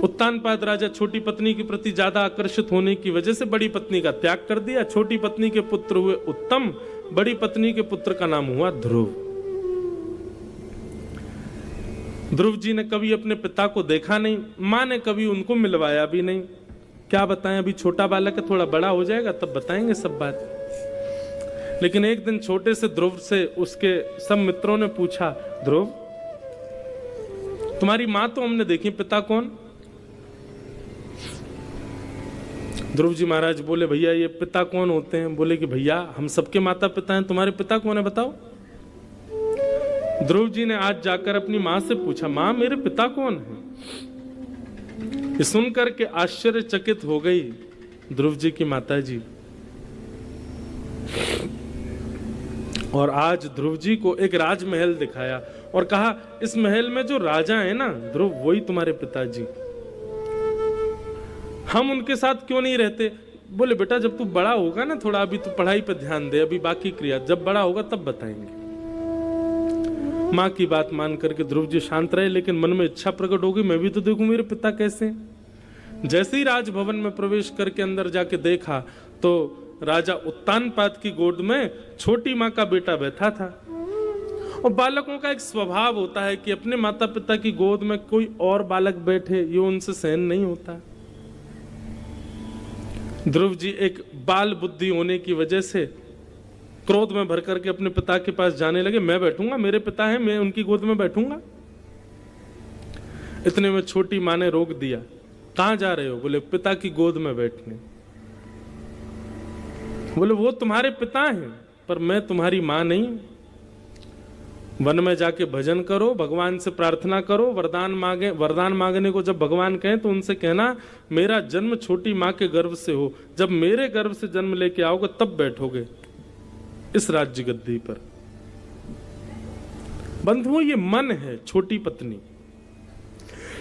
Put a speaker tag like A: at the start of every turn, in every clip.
A: उत्तानपाद राजा छोटी पत्नी के प्रति ज्यादा आकर्षित होने की वजह से बड़ी पत्नी का त्याग कर दिया। छोटी पत्नी के पुत्र हुए उत्तम, बड़ी पत्नी के पुत्र का नाम हुआ ध्रुव। ध्रुव जी ने कभी अपने पिता को देखा नहीं, मां ने कभी उनको मिलवाया भी नहीं। क्या बताएं, अभी छोटा बालक है, थोड़ा बड़ा हो जाएगा तब बताएंगे सब बात। लेकिन एक दिन छोटे से ध्रुव से उसके सब मित्रों ने पूछा, ध्रुव तुम्हारी मां तो हमने देखी, पिता कौन? ध्रुव जी महाराज बोले, भैया ये पिता कौन होते हैं? बोले कि भैया हम सबके माता पिता हैं, तुम्हारे पिता कौन है बताओ। ध्रुव जी ने आज जाकर अपनी मां से पूछा, मां मेरे पिता कौन है? ये सुनकर के आश्चर्यचकित हो गई ध्रुव जी की माता जी। और आज ध्रुव जी को एक राजमहल दिखाया और कहा, इस महल में जो राजा है ना ध्रुव, वही तुम्हारे पिताजी। हम उनके साथ क्यों नहीं रहते? बोले बेटा जब तू बड़ा होगा ना, थोड़ा अभी तू पढ़ाई पर ध्यान दे, अभी बाकी क्रिया, जब बड़ा होगा तब बताएंगे। माँ की बात मान करके ध्रुव जी शांत रहे, लेकिन मन में इच्छा प्रकट हो गई, मैं भी तो देखूं मेरे पिता कैसे। जैसे ही राजभवन में प्रवेश करके अंदर जाके देखा तो राजा उत्तानपाद की गोद में छोटी माँ का बेटा बैठा था। और बालकों का एक स्वभाव होता है कि अपने माता पिता की गोद में कोई और बालक बैठे, ये उनसे सहन नहीं होता। ध्रुव जी एक बाल बुद्धि होने की वजह से क्रोध में भर करके अपने पिता के पास जाने लगे, मैं बैठूंगा, मेरे पिता हैं, मैं उनकी गोद में बैठूंगा। इतने में छोटी मां ने रोक दिया, कहां जा रहे हो? बोले पिता की गोद में बैठने। बोले वो तुम्हारे पिता हैं पर मैं तुम्हारी मां नहीं। वन में जाके भजन करो, भगवान से प्रार्थना करो, वरदान मांगे। वरदान मांगने को जब भगवान कहें तो उनसे कहना, मेरा जन्म छोटी मां के गर्भ से हो, जब मेरे गर्भ से जन्म लेके आओगे तब बैठोगे इस राज्य गद्दी पर। बंधुओं ये मन है छोटी पत्नी,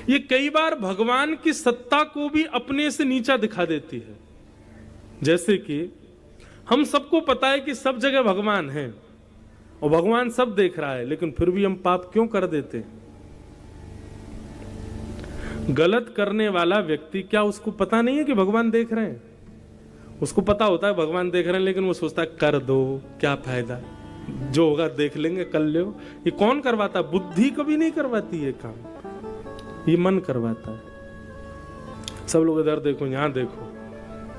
A: ये कई बार भगवान की सत्ता को भी अपने से नीचा दिखा देती है। जैसे कि हम सबको पता है कि सब जगह भगवान है और भगवान सब देख रहा है, लेकिन फिर भी हम पाप क्यों कर देते हैं? गलत करने वाला व्यक्ति, क्या उसको पता नहीं है कि भगवान देख रहे हैं? उसको पता होता है भगवान देख रहे हैं, लेकिन वो सोचता है कर दो, क्या फायदा, जो होगा देख लेंगे, कर लो। ये कौन करवाता? बुद्धि कभी नहीं करवाती है काम, ये मन करवाता है। सब लोग इधर देखो, यहां देखो,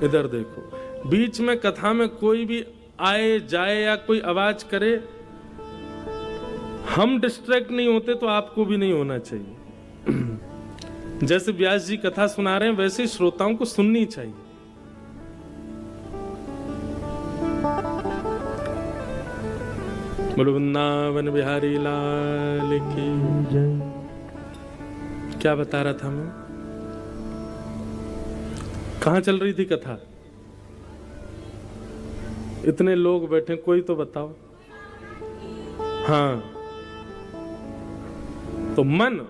A: इधर देखो। बीच में कथा में कोई भी आए जाए या कोई आवाज करे, हम डिस्ट्रैक्ट नहीं होते तो आपको भी नहीं होना चाहिए। जैसे व्यास जी कथा सुना रहे हैं वैसे श्रोताओं को सुननी चाहिए। बोलो वृंदावन बिहारी लाल की जय। क्या बता रहा था मैं? कहां चल रही थी कथा? इतने लोग बैठे, कोई तो बताओ। हाँ, तो मन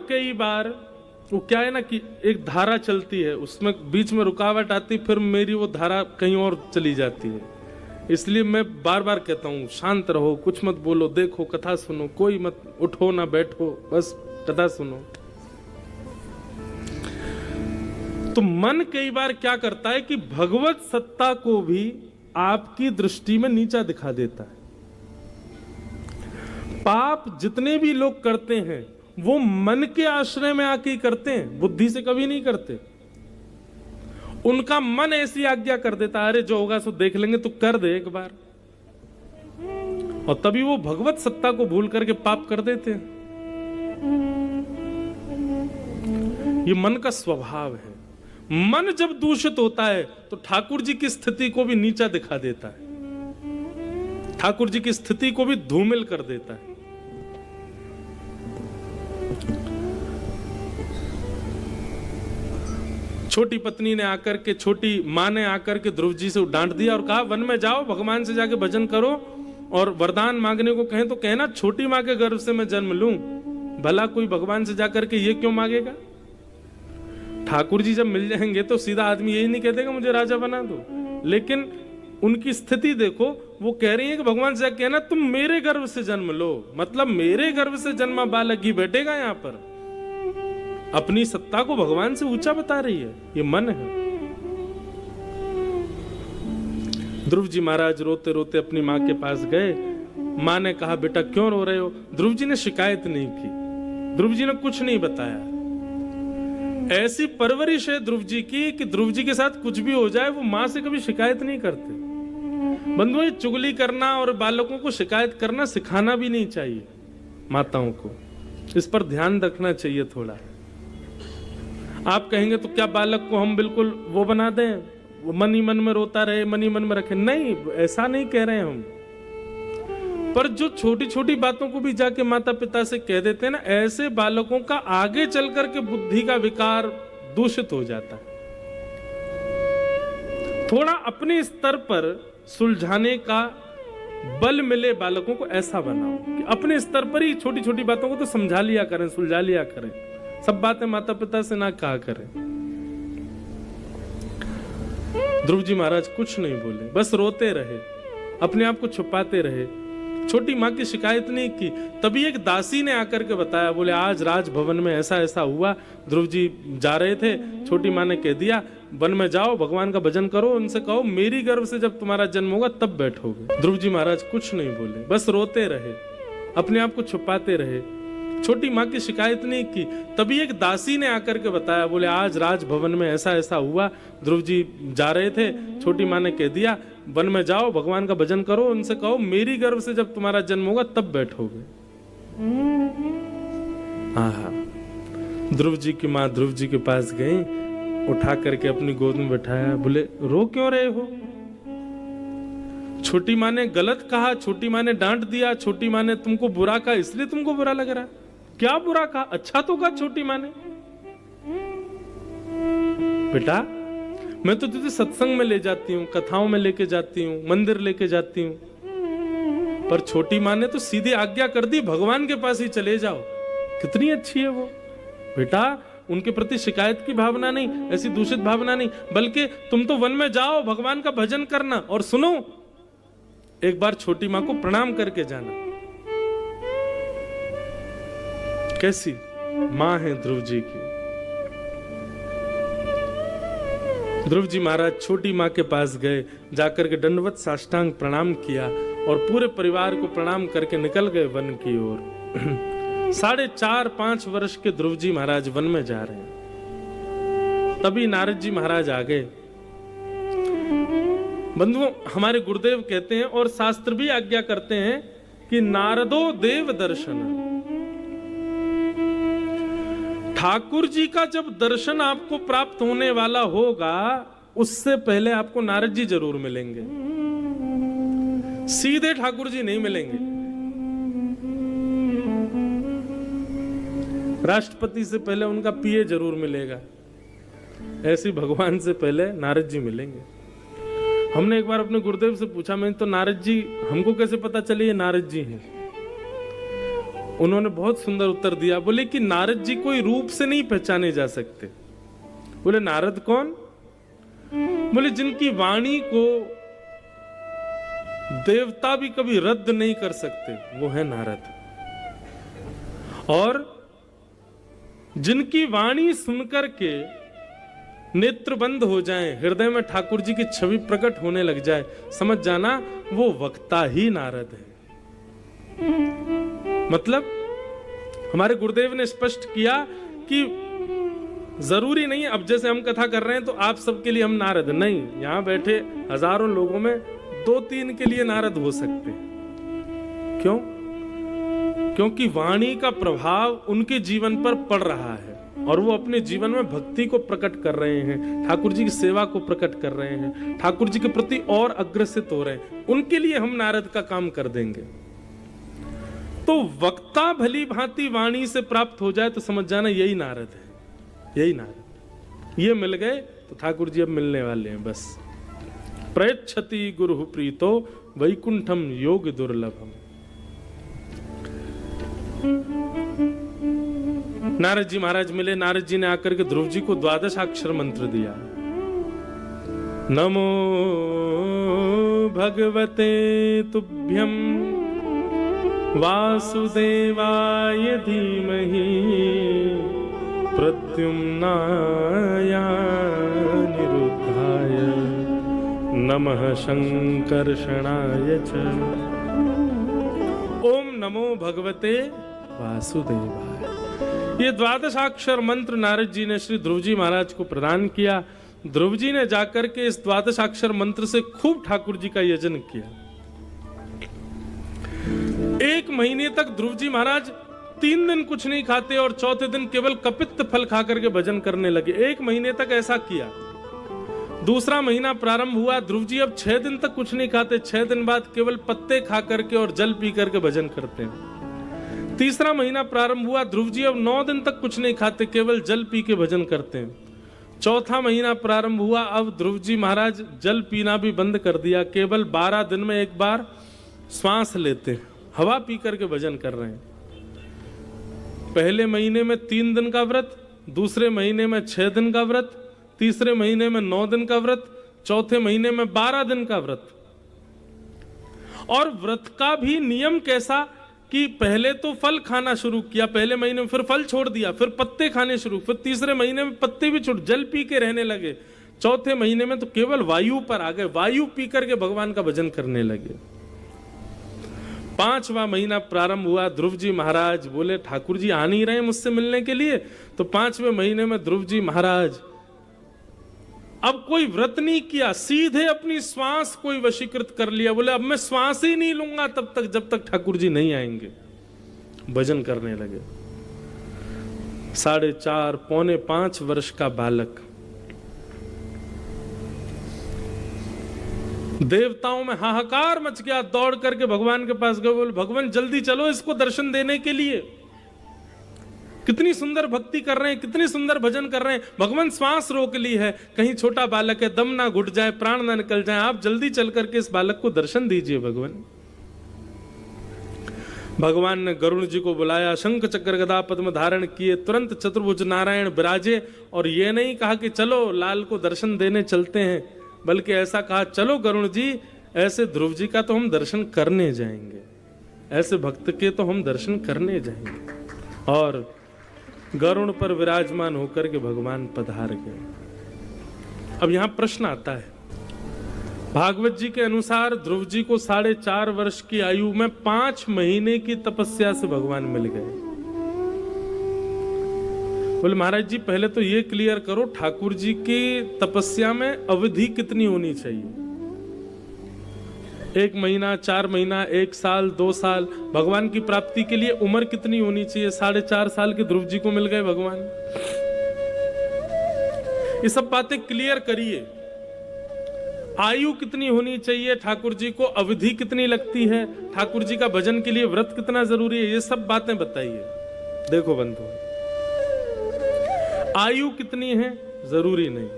A: कई बार वो क्या है ना कि एक धारा चलती है, उसमें बीच में रुकावट आती, फिर मेरी वो धारा कहीं और चली जाती है। इसलिए मैं बार बार कहता हूं, शांत रहो, कुछ मत बोलो, देखो कथा सुनो, कोई मत उठो ना बैठो, बस कथा सुनो। तो मन कई बार क्या करता है कि भगवत सत्ता को भी आपकी दृष्टि में नीचा दिखा देता है। पाप जितने भी लोग करते हैं वो मन के आश्रय में आके ही करते हैं, बुद्धि से कभी नहीं करते। उनका मन ऐसी आज्ञा कर देता है, अरे जो होगा सो देख लेंगे, तो कर दे एक बार, और तभी वो भगवत सत्ता को भूल करके पाप कर देते हैं। ये मन का स्वभाव है। मन जब दूषित होता है तो ठाकुर जी की स्थिति को भी नीचा दिखा देता है, ठाकुर जी की स्थिति को भी धूमिल कर देता है। छोटी पत्नी ने आकर के, छोटी मां ने आकर के ध्रुव जी से डांट दिया और कहा, वन में जाओ, भगवान से जाके भजन करो, और वरदान मांगने को कहें तो कहना छोटी मां के गर्भ से मैं जन्म लूं। भला कोई भगवान से जाकर के ये क्यों मांगेगा? ठाकुर जी जब मिल जाएंगे तो सीधा आदमी यही नहीं कहते मुझे राजा बना दो। लेकिन उनकी स्थिति देखो, वो कह रही है कि भगवान से कहना तुम मेरे गर्भ से जन्म लो, मतलब मेरे गर्भ से जन्मा बालक ही बैठेगा यहाँ पर, अपनी सत्ता को भगवान से ऊंचा बता रही है, ये मन है। ध्रुव जी महाराज रोते रोते अपनी माँ के पास गए। माँ ने कहा बेटा क्यों रो रहे हो? ध्रुव जी ने शिकायत नहीं की, ध्रुव जी ने कुछ नहीं बताया। ऐसी परवरिश है ध्रुव जी की कि ध्रुव जी के साथ कुछ भी हो जाए वो माँ से कभी शिकायत नहीं करते। बंधुओं, ये चुगली करना और बालकों को शिकायत करना सिखाना भी नहीं चाहिए माताओं को, इस पर ध्यान रखना चाहिए थोड़ा। आप कहेंगे तो क्या बालक को हम बिल्कुल वो बना दें, वो मन ही मन में रोता रहे, मन ही मन में रखे? नहीं, ऐसा नहीं कह रहे हैं हम। पर जो छोटी छोटी बातों को भी जाके माता पिता से कह देते हैं ना, ऐसे बालकों का आगे चल करके बुद्धि का विकार दूषित हो जाता है। थोड़ा अपने स्तर पर सुलझाने का बल मिले बालकों को, ऐसा बनाओ कि अपने स्तर पर ही छोटी छोटी बातों को तो समझा लिया करें, सुलझा लिया करें। सब बातें माता पिता से ना कहा करें। ध्रुव जी महाराज कुछ नहीं बोले, बस रोते रहे, अपने आप को छुपाते रहे, छोटी माँ की शिकायत नहीं की। तभी एक दासी ने आकर के बताया, बोले आज राजभवन में ऐसा ऐसा हुआ, ध्रुव जी जा रहे थे, छोटी माँ ने कह दिया वन में जाओ, भगवान का भजन करो, उनसे कहो मेरी गर्भ से जब तुम्हारा जन्म होगा तब बैठोगे। ध्रुव जी महाराज कुछ नहीं बोले, बस रोते रहे, अपने आप को छुपाते रहे, छोटी माँ की शिकायत नहीं की। तभी एक दासी ने आकर के बताया, बोले आज राजभवन में ऐसा ऐसा हुआ, ध्रुव जी जा रहे थे, छोटी माँ ने कह दिया वन में जाओ, भगवान का भजन करो, उनसे कहो मेरी गर्भ से जब तुम्हारा जन्म होगा तब बैठोगे। आहा, ध्रुव जी की माँ ध्रुव जी के पास गई, उठा करके अपनी गोद में बैठाया, बोले रो क्यों रहे हो? छोटी माँ ने गलत कहा, छोटी माँ ने डांट दिया, छोटी माँ ने तुमको बुरा कहा, इसलिए तुमको बुरा लग रहा? क्या बुरा कहा? अच्छा तो कहा छोटी माँ ने। बेटा मैं तो तुझे सत्संग में ले जाती हूँ, कथाओं में लेके जाती हूँ, मंदिर लेके जाती हूँ, पर छोटी माँ ने तो सीधी आज्ञा कर दी भगवान के पास ही चले जाओ। कितनी अच्छी है वो। बेटा उनके प्रति शिकायत की भावना नहीं, ऐसी दूषित भावना नहीं, बल्कि तुम तो वन में जाओ, भगवान का भजन करना, और सुनो एक बार छोटी माँ को प्रणाम करके जाना। कैसी माँ है ध्रुव जी की। ध्रुव जी महाराज छोटी माँ के पास गए, जाकर के दंडवत साष्टांग प्रणाम किया और पूरे परिवार को प्रणाम करके निकल गए वन की ओर। 4.5-5 वर्ष के ध्रुव जी महाराज वन में जा रहे हैं। तभी नारद जी महाराज आ गए। बंधुओं, हमारे गुरुदेव कहते हैं और शास्त्र भी आज्ञा करते हैं कि नारदो देव दर्शन। ठाकुर जी का जब दर्शन आपको प्राप्त होने वाला होगा, उससे पहले आपको नारद जी जरूर मिलेंगे, सीधे ठाकुर जी नहीं मिलेंगे। राष्ट्रपति से पहले उनका पीए जरूर मिलेगा, ऐसे भगवान से पहले नारद जी मिलेंगे। हमने एक बार अपने गुरुदेव से पूछा, मैं तो नारद जी हमको कैसे पता चले ये नारद जी हैं? उन्होंने बहुत सुंदर उत्तर दिया, बोले कि नारद जी कोई रूप से नहीं पहचाने जा सकते। बोले नारद कौन? बोले जिनकी वाणी को देवता भी कभी रद्द नहीं कर सकते, वो है नारद। और जिनकी वाणी सुनकर के नेत्र बंद हो जाएं, हृदय में ठाकुर जी की छवि प्रकट होने लग जाए, समझ जाना वो वक्ता ही नारद है। मतलब हमारे गुरुदेव ने स्पष्ट किया कि जरूरी नहीं अब जैसे हम कथा कर रहे हैं तो आप सबके लिए हम नारद नहीं, यहां बैठे हजारों लोगों में 2-3 के लिए नारद हो सकते हैं। क्यों? क्योंकि वाणी का प्रभाव उनके जीवन पर पड़ रहा है और वो अपने जीवन में भक्ति को प्रकट कर रहे हैं, ठाकुर जी की सेवा को प्रकट कर रहे हैं, ठाकुर जी के प्रति और अग्रसित हो रहे हैं। उनके लिए हम नारद का काम कर देंगे। तो वक्ता भली भांति वाणी से प्राप्त हो जाए तो समझ जाना यही नारद है, यही नारद। ये मिल गए तो ठाकुर जी अब मिलने वाले हैं। बस प्रयच्छति गुरु प्रीतो वैकुंठम योग दुर्लभम। नारद जी महाराज मिले। नारद जी ने आकर के ध्रुव जी को 12 अक्षर मंत्र दिया। नमो भगवते तुभ्यं वासुदेवाय धीमहि प्रद्युम्नाय निरुद्धाय नमः संकर्षणाय च। ओम नमो भगवते वासुदेवाय। ये द्वादशाक्षर मंत्र नारद जी ने श्री ध्रुव जी महाराज को प्रदान किया। ध्रुव जी ने जाकर के इस द्वादशाक्षर मंत्र से खूब ठाकुर जी का यजन किया। 1 महीने तक ध्रुव जी महाराज 3 दिन कुछ नहीं खाते और चौथे दिन केवल कपित्त फल खा करके भजन करने लगे। 1 महीने तक ऐसा किया। दूसरा महीना प्रारंभ हुआ, ध्रुव जी अब 6 दिन तक कुछ नहीं खाते, 6 दिन बाद केवल पत्ते खा करके और जल पी करके भजन करते हैं। तीसरा महीना प्रारंभ हुआ, ध्रुव जी अब 9 दिन तक कुछ नहीं खाते, केवल जल पी के भजन करते हैं। चौथा महीना प्रारंभ हुआ, अब ध्रुव जी महाराज जल पीना भी बंद कर दिया, केवल 12 दिन में एक बार श्वास लेते हैं, हवा पी करके भजन कर रहे हैं। पहले महीने में 3 दिन का व्रत, दूसरे महीने में 6 दिन का व्रत, तीसरे महीने में 9 दिन का व्रत, चौथे महीने में 12 दिन का व्रत। और व्रत का भी नियम कैसा कि पहले तो फल खाना शुरू किया, पहले महीने में फिर फल छोड़ दिया, फिर पत्ते खाने शुरू, फिर तीसरे महीने में पत्ते भी छोड़, जल पी के रहने लगे। चौथे महीने में तो केवल वायु पर आ गए, वायु पी करके भगवान का भजन करने लगे। 5वां महीना प्रारंभ हुआ, ध्रुव जी महाराज बोले ठाकुर जी आ नहीं रहे मुझसे मिलने के लिए। तो 5वें महीने में ध्रुव जी महाराज अब कोई व्रत नहीं किया, सीधे अपनी श्वास कोई वशीकृत कर लिया। बोले अब मैं श्वास ही नहीं लूंगा तब तक जब तक ठाकुर जी नहीं आएंगे। भजन करने लगे। 4.5 पौने 5 वर्ष का बालक, देवताओं में हाहाकार मच गया, दौड़ करके भगवान के पास गए, बोले भगवान जल्दी चलो इसको दर्शन देने के लिए। कितनी सुंदर भक्ति कर रहे हैं, कितनी सुंदर भजन कर रहे हैं, भगवान श्वास रोक ली है, कहीं छोटा बालक है, दम ना घुट जाए, प्राण ना निकल जाए, आप जल्दी चल करके इस बालक को दर्शन दीजिए भगवान। भगवान ने गरुड़ जी को बुलाया, शंख चक्र गदा पद्म धारण किए, तुरंत चतुर्भुज नारायण विराजे। और ये नहीं कहा कि चलो लाल को दर्शन देने चलते हैं, बल्कि ऐसा कहा चलो गरुड़ जी, ऐसे ध्रुव जी का तो हम दर्शन करने जाएंगे, ऐसे भक्त के तो हम दर्शन करने जाएंगे। और गरुड़ पर विराजमान होकर के भगवान पधार गए। अब यहां प्रश्न आता है, भागवत जी के अनुसार ध्रुव जी को 4.5 वर्ष की आयु में 5 महीने की तपस्या से भगवान मिल गए। बोले महाराज जी पहले तो ये क्लियर करो, ठाकुर जी की तपस्या में अवधि कितनी होनी चाहिए? 1 महीना, 4 महीना, 1 साल, 2 साल? भगवान की प्राप्ति के लिए उम्र कितनी होनी चाहिए? 4.5 साल के ध्रुव जी को मिल गए भगवान। ये सब बातें क्लियर करिए। आयु कितनी होनी चाहिए ठाकुर जी को, अवधि कितनी लगती है, ठाकुर जी का भजन के लिए व्रत कितना जरूरी है, ये सब बातें बताइए। देखो बंधु, आयु कितनी है जरूरी नहीं,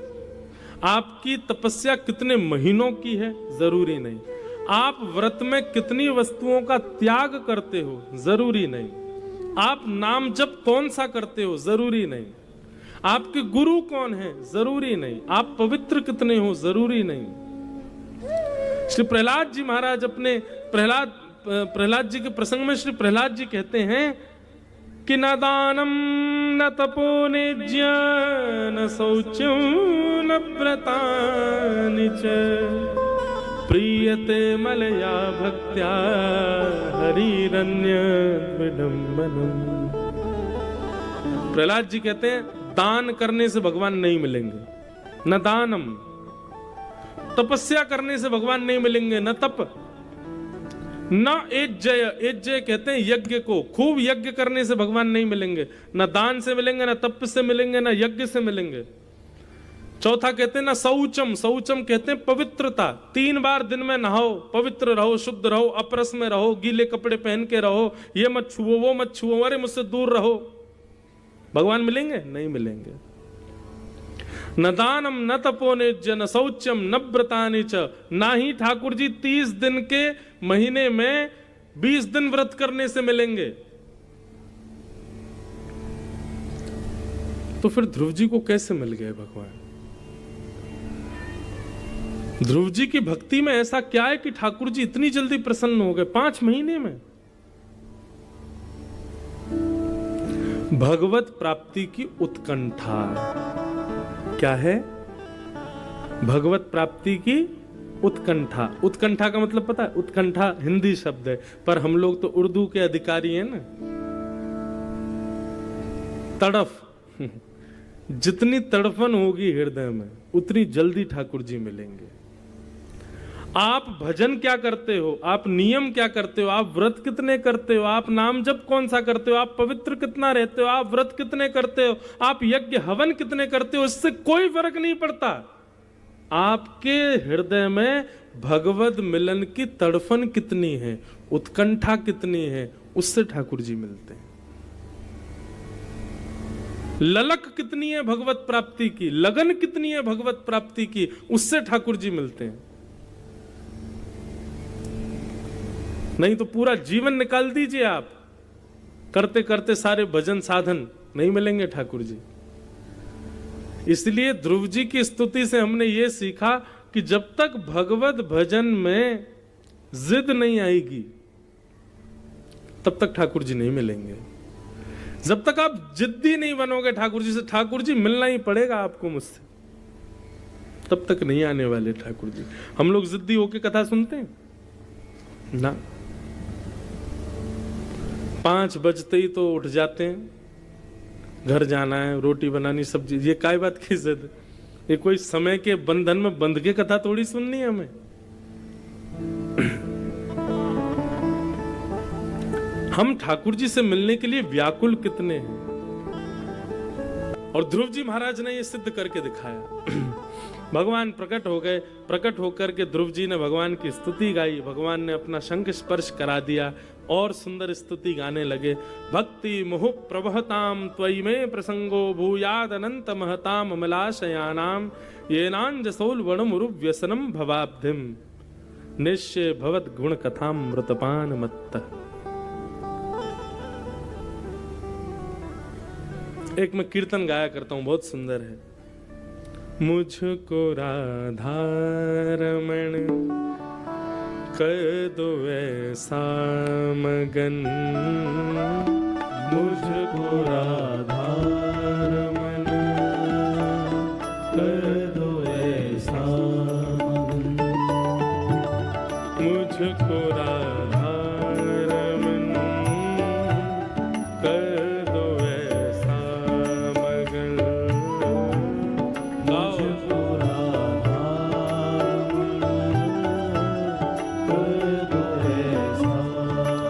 A: आपकी तपस्या कितने महीनों की है जरूरी नहीं, आप व्रत में कितनी वस्तुओं का त्याग करते हो जरूरी नहीं, आप नाम जप कौन सा करते हो जरूरी नहीं, आपके गुरु कौन है जरूरी नहीं, आप पवित्र कितने हो जरूरी नहीं। श्री प्रहलाद जी महाराज अपने प्रहलाद जी के प्रसंग में श्री प्रहलाद जी कहते हैं कि न दानम न तपो निज्य न शौचम न व्रतानि च प्रीयते मलया भक्त्या हरिरन्य विडम्बनम। प्रहलाद जी कहते हैं दान करने से भगवान नहीं मिलेंगे, न दानम, तपस्या करने से भगवान नहीं मिलेंगे, न तप, न एज्जय, एज्जय कहते हैं यज्ञ को, खूब यज्ञ करने से भगवान नहीं मिलेंगे, न दान से मिलेंगे, न तप से मिलेंगे, न यज्ञ से मिलेंगे। चौथा कहते हैं ना शौचम, शौचम कहते हैं पवित्रता, 3 बार दिन में नहाओ, पवित्र रहो, शुद्ध रहो, अपरस में रहो, गीले कपड़े पहन के रहो, ये मत छुओ वो मत छुओ, अरे मुझसे दूर रहो। भगवान मिलेंगे? नहीं मिलेंगे। न दानम न तपोनिज्य न शौचम न व्रतानि च, ना ही ठाकुर जी 30 दिन के महीने में 20 दिन व्रत करने से मिलेंगे। तो फिर ध्रुव जी को कैसे मिल गए भगवान? ध्रुव जी की भक्ति में ऐसा क्या है कि ठाकुर जी इतनी जल्दी प्रसन्न हो गए 5 महीने में? भगवत प्राप्ति की उत्कंठा। क्या है? भगवत प्राप्ति की उत्कंठा। उत्कंठा का मतलब पता है? उत्कंठा हिंदी शब्द है, पर हम लोग तो उर्दू के अधिकारी हैं ना। तड़फ, जितनी तड़फन होगी हृदय में उतनी जल्दी ठाकुर जी मिलेंगे। आप भजन क्या करते हो, आप नियम क्या करते हो, आप व्रत कितने करते हो, आप नाम जप कौन सा करते हो, आप पवित्र कितना रहते हो, आप व्रत कितने करते हो, आप यज्ञ हवन कितने करते हो, इससे कोई फर्क नहीं पड़ता। आपके हृदय में भगवत मिलन की तड़फन कितनी है, उत्कंठा कितनी है, उससे ठाकुर जी मिलते हैं। ललक कितनी है भगवत प्राप्ति की, लगन कितनी है भगवत प्राप्ति की, उससे ठाकुर जी मिलते हैं। नहीं तो पूरा जीवन निकाल दीजिए आप, करते करते सारे भजन साधन, नहीं मिलेंगे ठाकुर जी। इसलिए ध्रुव जी की स्तुति से हमने ये सीखा कि जब तक भगवत भजन में जिद नहीं आएगी तब तक ठाकुर जी नहीं मिलेंगे। जब तक आप जिद्दी नहीं बनोगे ठाकुर जी से, ठाकुर जी मिलना ही पड़ेगा आपको मुझसे, तब तक नहीं आने वाले ठाकुर जी। हम लोग जिद्दी होके कथा सुनते हैं ना, 5 बजते ही तो उठ जाते हैं, घर जाना है, रोटी बनानी, सब्जी, ये काय बात की जिद? ये कोई समय के बंधन में बंध के कथा थोड़ी सुननी है हमें। हम ठाकुर जी से मिलने के लिए व्याकुल कितने हैं। और ध्रुव जी महाराज ने ये सिद्ध करके दिखाया। भगवान प्रकट हो गए, प्रकट होकर के ध्रुव जी ने भगवान की स्तुति गाई, भगवान ने अपना शंख स्पर्श करा दिया और सुंदर स्तुति गाने लगे। भक्ति मुहु प्रवहताम त्वयि में प्रसंगो भूयाद अनंत महताम अमलाशयानाम येनांजसोल वणमुरु व्यसनम भवाब्धिम निश्चय भवत गुण कथाम मृतपान मत्त। एक मैं कीर्तन गाया करता हूं, बहुत सुंदर है। मुझको राधा रमण कर दो ऐसा मगन, मुझको राधा रमण कर दो ऐसा मगन, मुझको राधा रमण कर दो ऐसा मगन।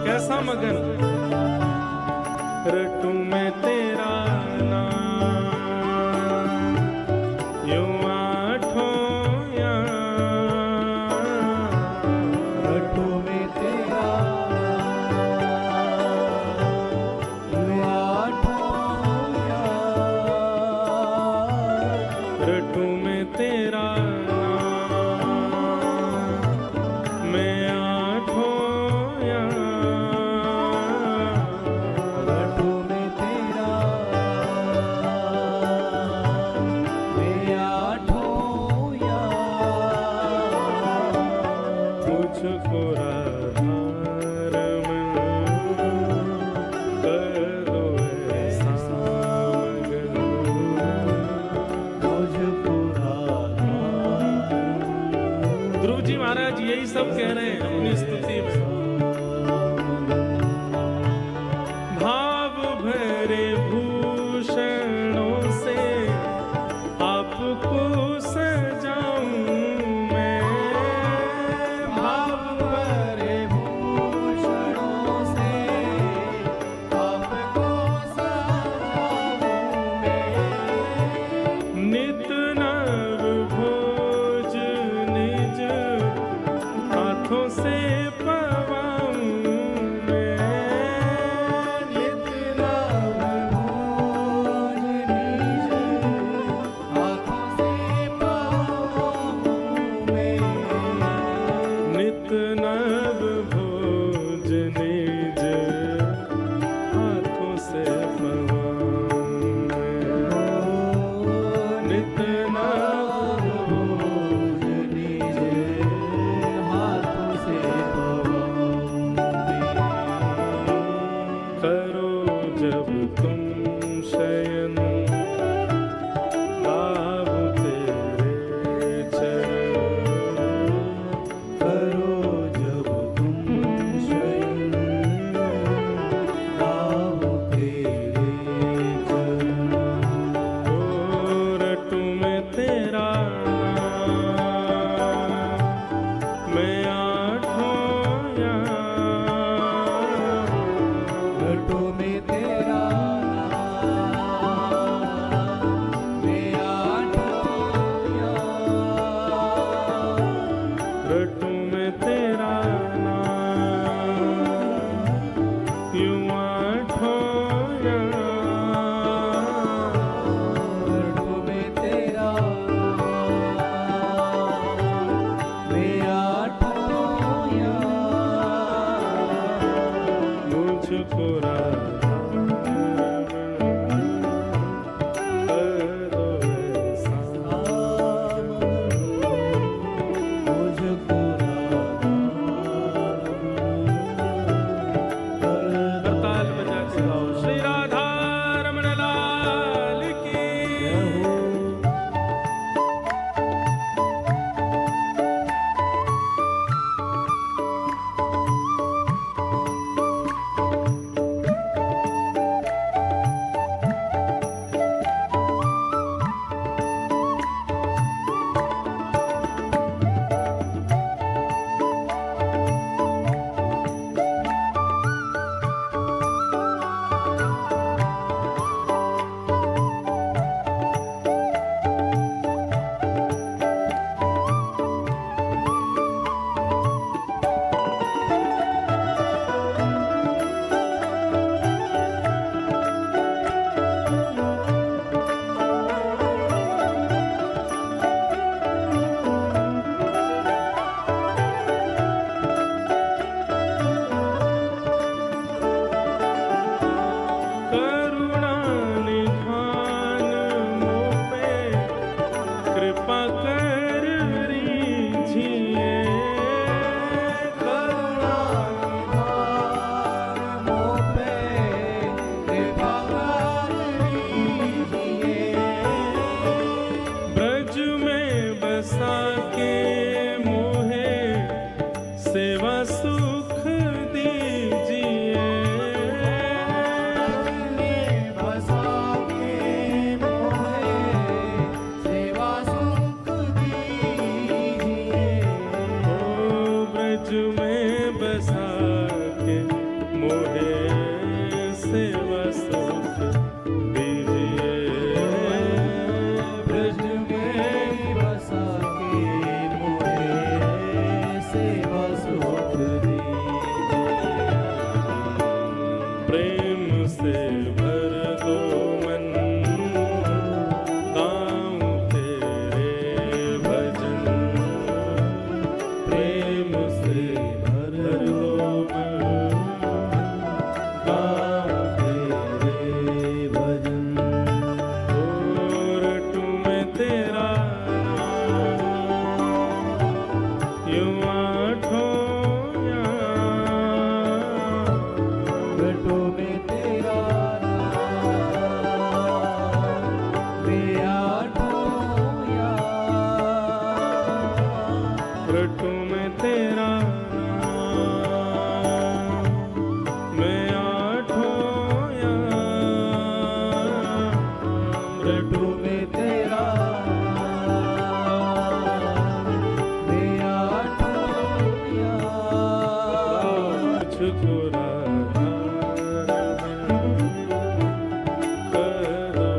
A: कैसा मगन? रटूं मैं तेरा नाम यूं आठों याम, रटूं मैं तेरा यूं आठों याम, रटूं मैं तेरा यही सब कह रहे हैं अपनी स्तुति में। भाव भरे भूषणों से आपको सजाऊं मैं, भाव भरे भूषणों से आपको सजाऊं मैं, नित नव भोज निज हाथों से
B: प्रभु में तेरा मेरा टूटिया
A: मुझको राधा करो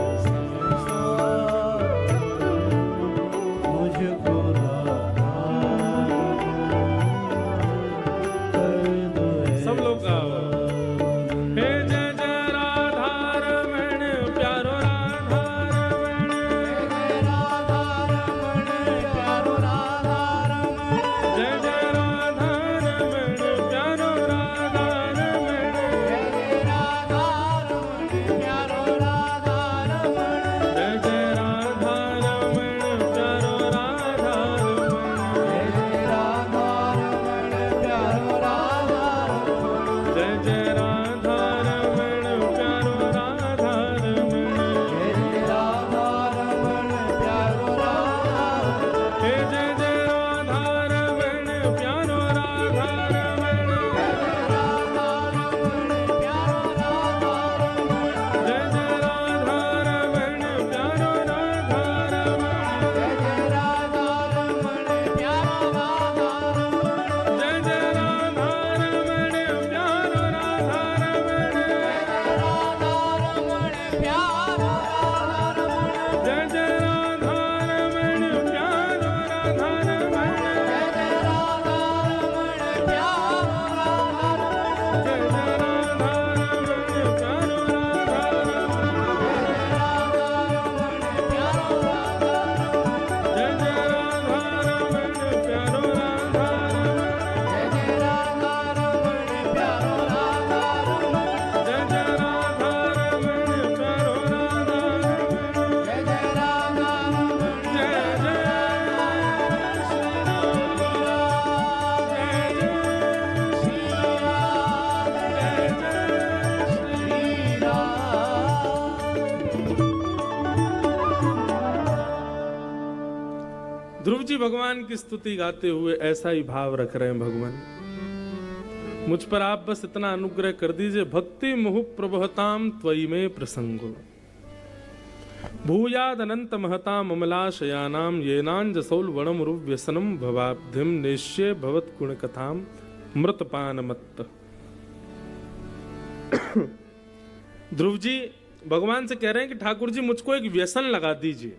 A: ऐसा।
B: मुझको राधा कर दो
A: सब लोग गाओ। हे जय जय राधा रमण प्यारो राधा रमण,
B: राधा रमण प्यारो राधा रमण
A: जय जय राधा रमण प्यारो राधा रमण,
B: राधा रमण प्यारो राधा रमण
A: जय जय राधा रमण प्यारो राधा रमण,
B: राधा रमण प्यारो राधा रमण
A: जय जय राधा रमण प्यारो राधा रमण,
B: राधा रमण प्यारो राधा
A: हे जय जय राधा रमण प्यारो राधा रमण,
B: राधा रमण प्यारो राधा रमण
A: जय जय राधा रमण प्यारो राधा रमण,
B: राधा रमण प्यारो राधा रमण
A: जय जय राधा रमण प्यारो राधा रमण,
B: राधा रमण प्यारो राधा रमण
A: जय जय राधा रमण प्यारो राधा रमण,
B: राधा रमण प्यारो राधा रमण
A: जय जय राधा रमण प्यारो राधा रमण, जय जय राधा रमण प्यारो राधा रमण, जय जय राधा रमण प्यारो राधा रमण, जय जय राधा रमण प्यारो राधा रमण, जय जय श्री ध्रुव जी भगवान की स्तुति गाते हुए ऐसा ही भाव रख रहे हैं, भगवान मुझ पर आप बस इतना अनुग्रह कर दीजिए, भक्ति मुहु प्रभहताम त्वयि में प्रसंगो भूयाद अनंत महताम अमलाशयानाम येनांजसौल वणम व्यसनम भवाब्धिम निश्चय भवत गुण कथाम मृतपान मत्त। ध्रुव जी भगवान से कह रहे हैं कि ठाकुर जी मुझको एक व्यसन लगा दीजिए।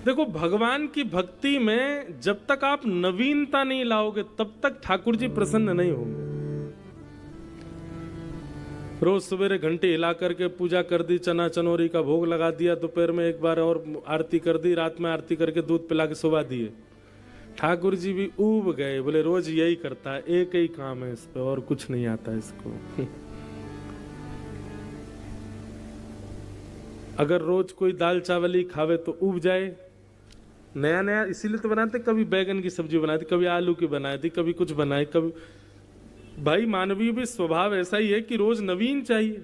A: देखो भगवान की भक्ति में जब तक आप नवीनता नहीं लाओगे तब तक ठाकुर जी प्रसन्न नहीं होंगे। रोज सवेरे घंटे हिला करके पूजा कर दी, चना चनोरी का भोग लगा दिया, दोपहर में एक बार और आरती कर दी, रात में आरती करके दूध पिला के सुबह दिए। ठाकुर जी भी ऊब गए, बोले रोज यही करता है, एक ही काम है इस पे और कुछ नहीं आता इसको। अगर रोज कोई दाल चावल ही खावे तो ऊब जाए। नया नया इसीलिए तो बनाते, कभी बैगन की सब्जी बनाई थी, कभी आलू की बनाई थी, कभी कुछ बनाए, कभी भाई मानवीय भी स्वभाव ऐसा ही है कि रोज नवीन चाहिए।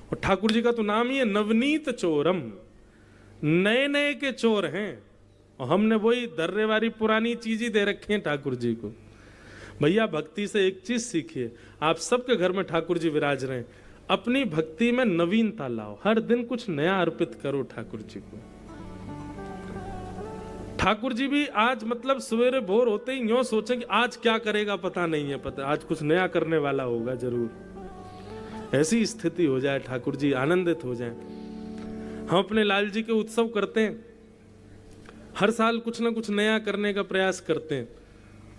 A: और ठाकुर जी का तो नाम ही है नवनीत चोरम, नए नए के चोर हैं। और हमने वही दर्रे वाली पुरानी चीज ही दे रखी है ठाकुर जी को। भैया भक्ति से एक चीज सीखिए, आप सबके घर में ठाकुर जी विराज रहे हैं, अपनी भक्ति में नवीनता लाओ, हर दिन कुछ नया अर्पित करो ठाकुर जी को। ठाकुर जी भी आज मतलब सवेरे भोर होते ही यूं सोचें कि आज क्या करेगा पता नहीं है, पता आज कुछ नया करने वाला होगा जरूर। ऐसी स्थिति हो जाए, ठाकुर जी आनंदित हो जाए। हम अपने लाल जी के उत्सव करते हैं, हर साल कुछ ना कुछ नया करने का प्रयास करते हैं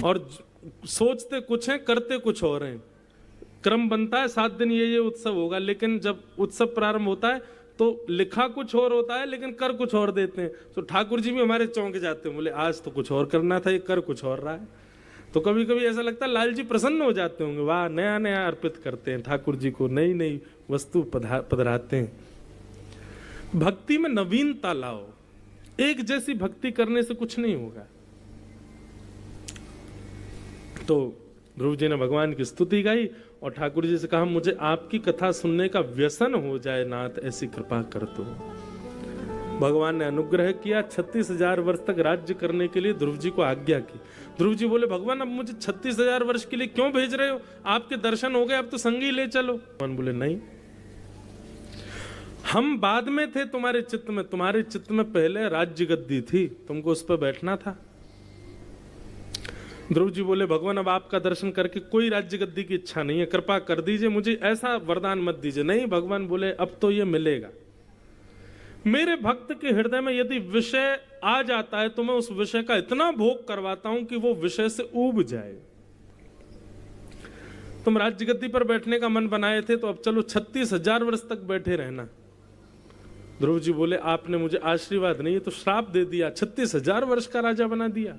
A: और सोचते कुछ हैं करते कुछ और हैं। क्रम बनता है 7 दिन ये उत्सव होगा, लेकिन जब उत्सव प्रारंभ होता है तो लिखा कुछ और होता है लेकिन कर कुछ और देते हैं। तो ठाकुर जी भी हमारे चौंक जाते हैं, बोले आज तो कुछ और करना था, ये कर कुछ और रहा है। तो कभी कभी ऐसा लगता है लाल जी प्रसन्न हो जाते होंगे, वाह नया नया अर्पित करते हैं ठाकुर जी को, नई नई वस्तु पधराते हैं। भक्ति में नवीनता लाओ, एक जैसी भक्ति करने से कुछ नहीं होगा। तो ध्रुव जी ने भगवान की स्तुति गाई और ठाकुर जी से कहा मुझे आपकी कथा सुनने का व्यसन हो जाए नाथ, ऐसी कृपा कर दो। भगवान ने अनुग्रह किया, 36,000 वर्ष तक राज्य करने के लिए ध्रुव जी को आज्ञा की। ध्रुव जी बोले भगवान अब मुझे 36,000 वर्ष के लिए क्यों भेज रहे हो, आपके दर्शन हो गए, अब तो संग ही ले चलो। भगवान बोले नहीं, हम बाद में थे तुम्हारे चित्त में, तुम्हारे चित्त में पहले राज्य गद्दी थी, तुमको उस पर बैठना था। ध्रुव जी बोले भगवान अब आपका दर्शन करके कोई राज्य गद्दी की इच्छा नहीं है, कृपा कर दीजिए, मुझे ऐसा वरदान मत दीजिए। नहीं, भगवान बोले अब तो ये मिलेगा। मेरे भक्त के हृदय में यदि विषय आ जाता है तो मैं उस विषय का इतना भोग करवाता हूं कि वो विषय से ऊब जाए। तुम राज्य गद्दी पर बैठने का मन बनाए थे तो अब चलो 36,000 वर्ष तक बैठे रहना। ध्रुव जी बोले आपने मुझे आशीर्वाद नहीं, ये तो श्राप दे दिया, 36,000 वर्ष का राजा बना दिया।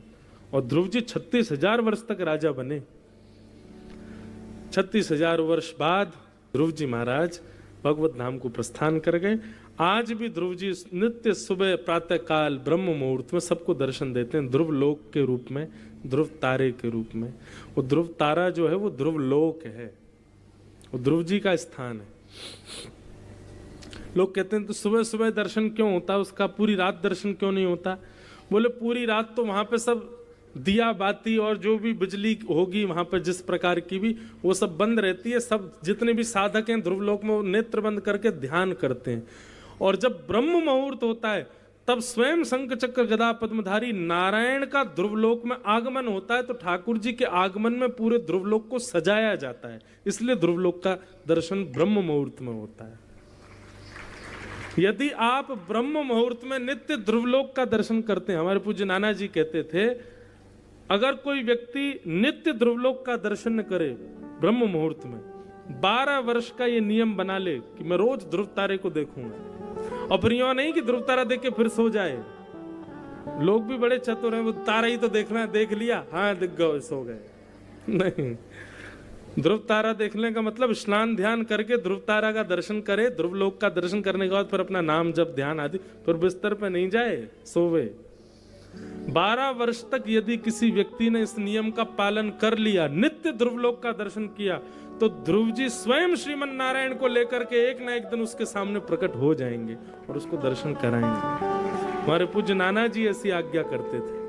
A: और ध्रुव जी 36,000 वर्ष तक राजा बने। 36,000 वर्ष बाद ध्रुव जी महाराज भगवत धाम को प्रस्थान कर गए। आज भी ध्रुव जी नित्य सुबह प्रातः काल ब्रह्म मुहूर्त में सबको दर्शन देते हैं, ध्रुव लोक के रूप में, ध्रुव तारे के रूप में। वो ध्रुव तारा जो है वो ध्रुव लोक है, वो ध्रुव जी का स्थान है। लोग कहते हैं तो सुबह सुबह दर्शन क्यों होता है, उसका पूरी रात दर्शन क्यों नहीं होता? बोले पूरी रात तो वहां पे सब दिया बाती और जो भी बिजली होगी वहां पर जिस प्रकार की भी, वो सब बंद रहती है। सब जितने भी साधक हैं ध्रुवलोक में वो नेत्र बंद करके ध्यान करते हैं। और जब ब्रह्म मुहूर्त होता है तब स्वयं शंख चक्र गदा पद्मधारी नारायण का ध्रुवलोक में आगमन होता है। तो ठाकुर जी के आगमन में पूरे ध्रुवलोक को सजाया जाता है, इसलिए ध्रुवलोक का दर्शन ब्रह्म मुहूर्त में होता है। यदि आप ब्रह्म मुहूर्त में नित्य ध्रुवलोक का दर्शन करते हैं, हमारे पूज्य नाना जी कहते थे अगर कोई व्यक्ति नित्य ध्रुवलोक का दर्शन करे ब्रह्म मुहूर्त में, 12 वर्ष का ये नियम बना ले कि मैं रोज ध्रुव तारे को देखूंगा। और फिर यूं नहीं कि ध्रुव तारा देख के फिर सो जाए। लोग भी बड़े चतुर हैं, वो तारा ही तो देखना है, देख लिया, हाँ दिख गए, सो गए। नहीं, ध्रुव तारा देखने का मतलब स्नान ध्यान करके ध्रुव तारा का दर्शन करे। ध्रुव लोक का दर्शन करने के बाद फिर अपना नाम जप ध्यान आदि, फिर बिस्तर पे नहीं जाए, सोवे। 12 वर्ष तक यदि किसी व्यक्ति ने इस नियम का पालन कर लिया, नित्य ध्रुवलोक का दर्शन किया, तो ध्रुव जी स्वयं श्रीमन नारायण को लेकर के एक ना एक दिन उसके सामने प्रकट हो जाएंगे और उसको दर्शन कराएंगे। हमारे पूज्य नाना जी ऐसी आज्ञा करते थे।